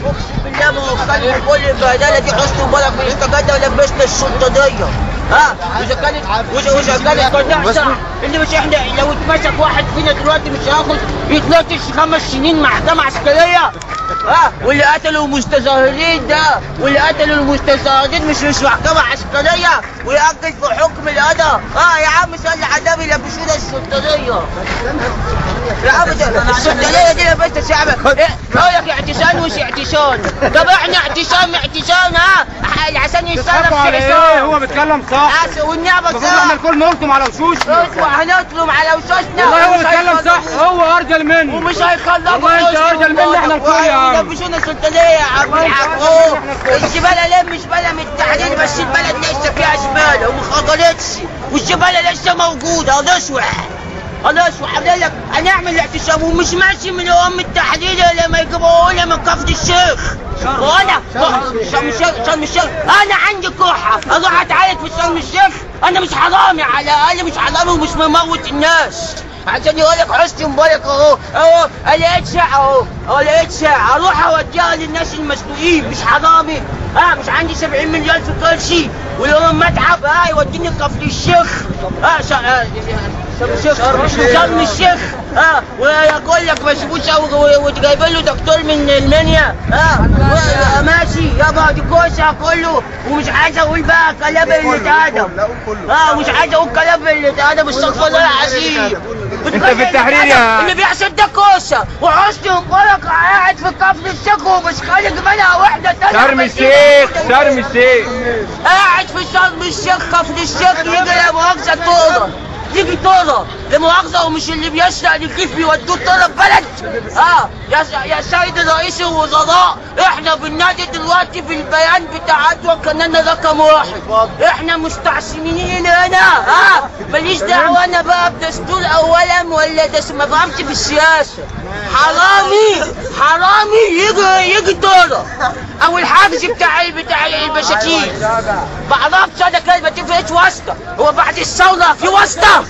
اقسم بالله ما وصلنا كل البهدله دي. حسني مبارك من استجدنا ولبسنا الشرطه. واذا كانت قطاع صح اللي مش احنا لو اتمسك واحد فينا دلوقتي مش هياخد يتناقش 5 سنين محكمه عسكريه. واللي قتلوا المستظاهرين ده واللي قتلوا المستظاهرين مش محكمه عسكريه ويأجل في حكم القضاء. يا عم صلي على النبي لبسونا الشرطه. يا عم الشرطه دي لبسنا شعب. ايه رايك اعتشان وش اعتشان؟ طب احنا اعتشان عشان يتصرف في عصام. هو بيتكلم صح والنعمه صح. احنا الكل نلطم على وشوشنا. هنطلم على وشوشنا. والله هو بيتكلم صح. هو ارجل منه ومش هيخلصوا. والله انت ارجل منه. احنا الكل يا عم. لبسونا السلطانيه يا عم الحاج. الزباله مش بلا من التحديد بس البلد لسه فيها زباله وما خرجتش والزباله لسه موجوده. هنشوح عامل لك هنعمل اعتصام ومش ماشي من يوم التحديد لما يجيبوا لنا من كفر الشيخ. وانا شرم الشيخ انا عندي كحه اروح اتعالج في شرم الشيخ. انا مش حرامي على الاقل مش حرامي ومش مموت الناس عشان يقول لك حسني مبارك اهو لقيت ساعه لقيت ساعه اروح اوديها للناس المسؤولين. مش حرامي. مش عندي 70 مليون في كرسي ويوم ما اتعب يوديني كفر الشيخ. شرم الشيخ. ويقول لك مسبوسه وتجيب له دكتور من المنيا. ماشي يابا دي كوسه كله. ومش عايز اقول بقى كلام اللي اتهدم. مش عايز اقول كلام اللي اتهدم. استغفر الله العظيم. انت في التحرير يا اللي بيحصل ده كوسه وحسني مبارك قاعد في كفر الشيخ ومش خارج منها وحده تانيه. شرم الشيخ قاعد في شرم الشيخ كفر الشيخ. يجي لا مؤاخذه طوره يجي طوره لمؤاخذه ومش اللي بيسرق الكيف بيودوه طوره ببلد. يا سيد رئيس الوزراء احنا بننادي دلوقتي في البيان بتاع عدوى كاننا رقم 1. احنا مستعصمين هنا. ماليش دعوه انا بقى بدستور اولا ولا ما فهمش في السياسه. حرامي يجي طوره او الحافز بتاع البساتين. بعرفش انا كلمه فيش واسطه. هو بعد الثوره في واسطه؟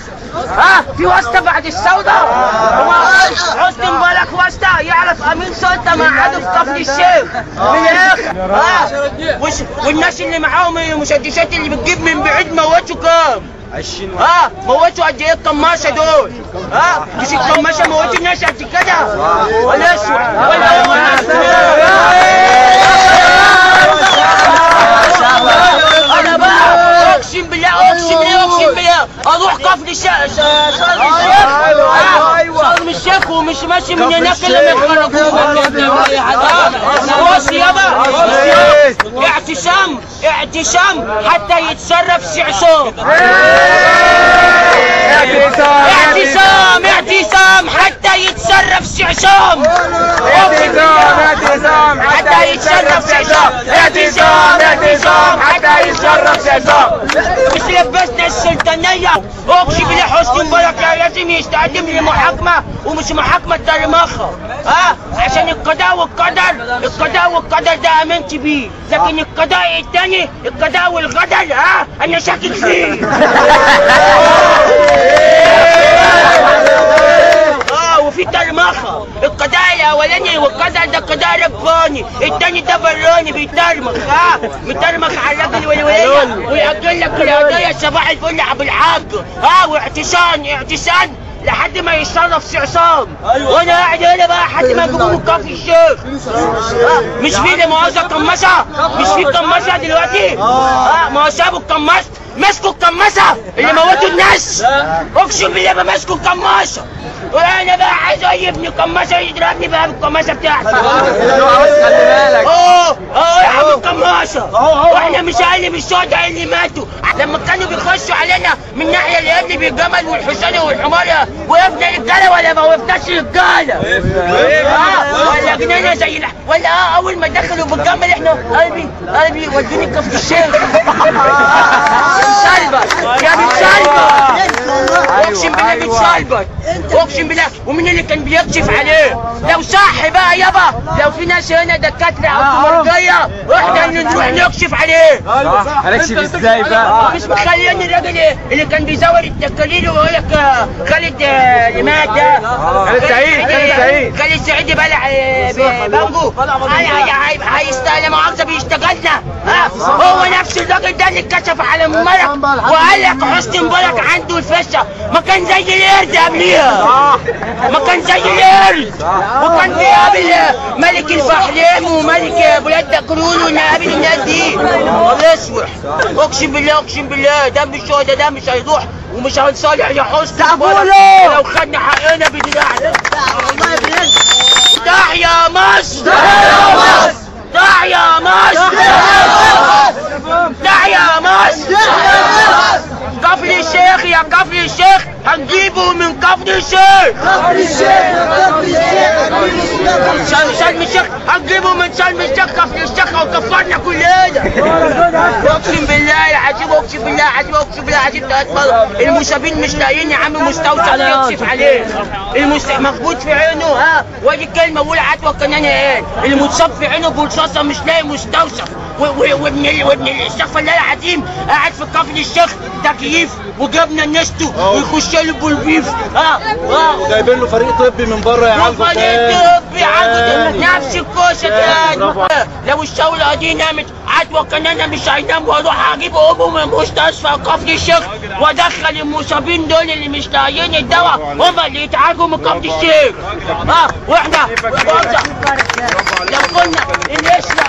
في واسطه بعد الثوره؟ حسني مبارك واسطه يعرف امين سلطه مقعده في كفر الشيخ من الاخر. والناس اللي معاهم المسدسات اللي بتجيب من بعيد موتوا كام؟ 20 موتوا قد ايه القماشه دول؟ مش القماشه موتوا الناس قد كده؟ ولا اسود ولا هو انا بقى اقسم بالله اروح كفر شرم الشيخ ومش ماشي من هناك الا ما يخرجونا. بص يابا اعتصام حتى يتصرف سعصام. اعتصام حتى يتصرف سعصام. اعتصام حتى يتصرف سعصام. مش لبسنا السلطانيه. اقسم بالله حسني مبارك لازم يستقدم لمحاكمه ومش محاكمه ترمخه. عشان القضاء والقدر ده امنت بيه. لكن القضاء الثاني القضاء والغدر انا شاكك فيه. وفي ترمخه. القضاء الاولاني والقدر ده قضاء رباني. الثاني ده براني بيترمخ. مترمخ على الراجل والوليه ويأجل لك القضايا صباح الفل يا ابو الحاج. واعتسان لحد ما يتصرف سعصام. وانا قاعد هنا بقى لحد ما يجيبوا من كفر الشيخ. مش في لمؤاخذه قماشه؟ مش في قماشه دلوقتي؟ ما هو سابوا القماشه مسكوا القماشه اللي موتوا الناس. اقسم بالله ما مسكوا القماشه. وانا بقى عايز يبني قماشه يضربني بقى بالقماشه بتاعتي. خلي بالك. يا عم القماشه. واحنا مش اقل من الشهداء اللي ماتوا لما كانوا بيخشوا علينا من ناحيه الابل بالجمل والحصان والحمار. وقفنا رجاله ولا ما وقفناش رجاله؟ ولا جنينا زي ولا اول ما دخلوا بالجمل احنا قلبي ودوني كفر الشيخ. يا اقسم بالله بيتشالبط. اقسم بالله. ومين اللي كان بيكشف عليه؟ لو صح بقى يابا لو في ناس هنا دكاتره او مرضيه احنا اللي نروح نكشف عليه. هنكشف ازاي بقى؟ مش مخليني الراجل اللي كان بيزور التكاليل ويقول لك خالد اللي مات ده. خالد سعيد بلع بانجو. هيستقل مؤاخذه بيشتغلنا. هو نفس الراجل ده اللي اتكشف على مبارك وقال لك حسني مبارك عنده الفشه، ما كان زي القرد قبليها، ما كان زي القرد، وكان بيقابل ملك الفحلام وملك بلاد دكرون ونقابل الناس دي. الله يصلح، اقسم بالله اقسم بالله دم الشهداء ده مش هيروح ومش هنصالح يا حسني مبارك لو خدنا حقنا بدراعنا. والله بجد. تحيا مصر! تحيا مصر! تحيا مصر! تحيا مصر! كفر الشيخ يا كفر الشيخ هنجيبه من كفر الشيخ. كفر الشيخ كفر الشيخ شرم الشيخ هنجيبه من شرم الشيخ كفر الشيخ وكفرنا كلنا. اقسم بالله العظيم اقسم بالله العظيم اقسم بالله العظيم المصابين مش لاقيين يا عم مستوصف يكشف عليه. مخبوط في عينه وادي الكلمه بقول عتوه كان قال المتصاب في عينه برصاصه مش لاقي مستوصف. وابن الشيخ فلاح العظيم قاعد في كفر الشيخ تكييف وجبنا نستو ويخش له بالبيف. وجايبين له فريق طبي من بره يعالجه. فريق طبي عنده نفس الكوشه كده. لو الشوله دي نامت عتوه كان انا مش هينام واروح اجيب امه من مستشفى كفر الشيخ وادخل المصابين دول اللي مش لاقيين الدواء هم اللي يتعالجوا من كفر الشيخ. واحنا لو كنا اللي يسرق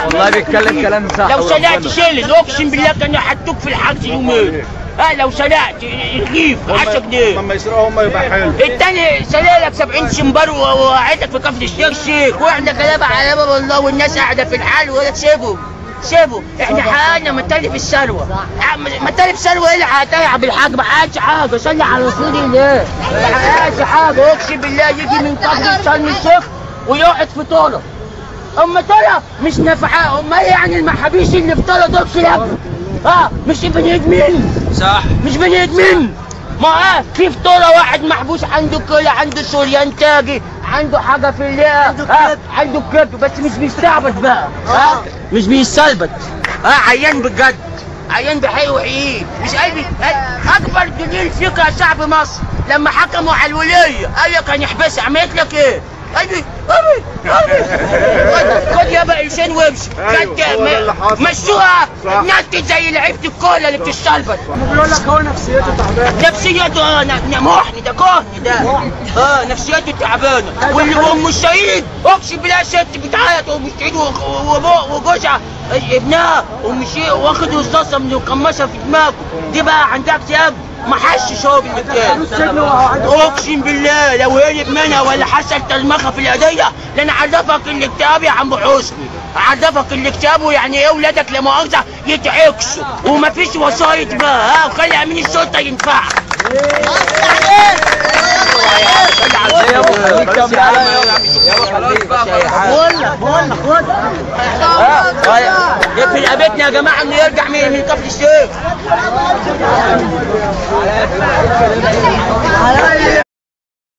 والله بيتكلم كلام صح. لو سرقت شيل اقسم بالله كانوا حطوك في الحجز يومين. لو سرقت رغيف 10 جنيه. لما يسرقوا هم يبقى حلو. التاني سرق لك 70 شمبار وقعدك في كفر الشيخ واحنا غلابه على باب الله والناس قاعده في الحال ويقول لك سيبوا احنا حققنا مطالب الثروه. مطالب ثروه ايه اللي حققها بالحاج؟ ما حققش حاجه صلي على رسول الله. ما حققش حاجه اقسم بالله يجي من كفر شرم الشيخ ويقعد في طوله. اما طلع مش نافعه. اما يعني المحابيش اللي في طوله دول كلاب مش بني ادمين. صح مش بني ادمين. ما في طوله واحد محبوس عنده كلى عنده سوريان تاجي عنده حاجه في الليل عنده كبد بس مش بيستعبط بقى مش بيستلبط عيان بجد عيان بحي وحيين مش قلبي. اكبر دليل فيك يا شعب مصر لما حكموا على الوليه قال لك هنحبسها عملت لك ايه؟ قلبي خد يابا قرشين وامشي. مشوها نكت زي لعيبه الكوره اللي بتشلبط. بيقول لك هو نفسيته تعبانه. نفسيته محني ده كهني ده نفسيته تعبانه. واللي ام الشهيد اقسم بالله ست بتعيط ام الشهيد وجوزها ابنها ام الشهيد واخد رصاصه من القماشه في دماغه دي بقى عندها اكتئاب ما حشش هو بالمكان. اقسم بالله لو هرب منها ولا حصل تلمخه في الايديه لان عرفك الاكتئاب يا عم حسني. عرفك الاكتئاب ويعني ايه ولادك لا مؤاخذه يتعكسوا ومفيش وسايط بقى وخلي امين الشرطه ينفعك. في رقبتنا يا جماعه انه يرجع من كفر الشيخ.